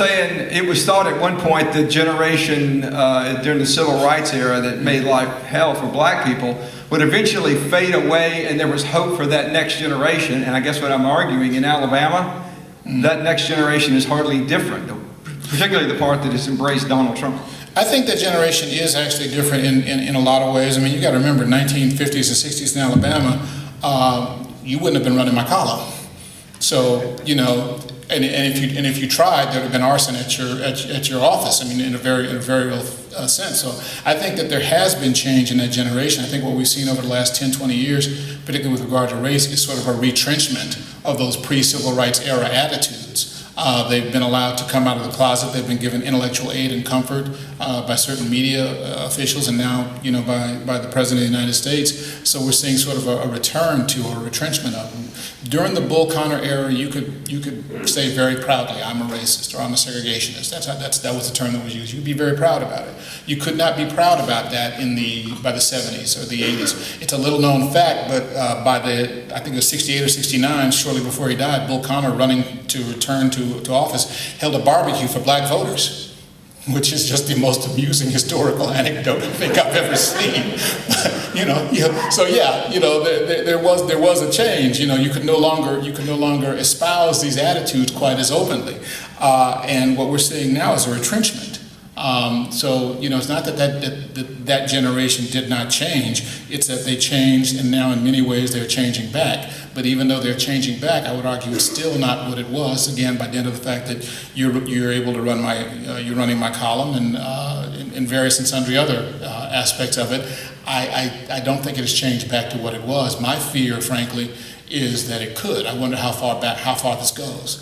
saying it was thought at one point the generation during the civil rights era that made life hell for black people would eventually fade away, and there was hope for that next generation. And I guess what I'm arguing in Alabama, that next generation is hardly different, particularly the part that has embraced Donald Trump. I think that generation is actually different in a lot of ways. I mean, you got to remember 1950s and 60s in Alabama, you wouldn't have been running my column. So, you know, and if you tried, there would have been arson at your office. I mean, in a very real sense. So I think that there has been change in that generation. I think what we've seen over the last 10, 20 years, particularly with regard to race, is sort of a retrenchment of those pre-civil rights era attitudes. They've been allowed to come out of the closet. They've been given intellectual aid and comfort by certain media officials, and now, you know, by the President of the United States. So we're seeing sort of a return to or a retrenchment of them. During the Bull Connor era, you could say very proudly, "I'm a racist" or "I'm a segregationist." That was the term that was used. You could be very proud about it. You could not be proud about that by the 70s or the 80s. It's a little known fact, but by I think it was 68 or 69, shortly before he died, Bull Connor, running to return to office, held a barbecue for black voters, which is just the most amusing historical anecdote I think I've ever seen. So yeah, you know, there was a change. You know, you could no longer espouse these attitudes quite as openly, and what we're seeing now is a retrenchment. So, you know, it's not that generation did not change, it's that they changed, and now in many ways they're changing back. But even though they're changing back, I would argue it's still not what it was, again, by dint of the fact that you're able to run you're running my column, and in various and sundry other aspects of it. I don't think it has changed back to what it was. My fear, frankly, is that it could. I wonder how far this goes.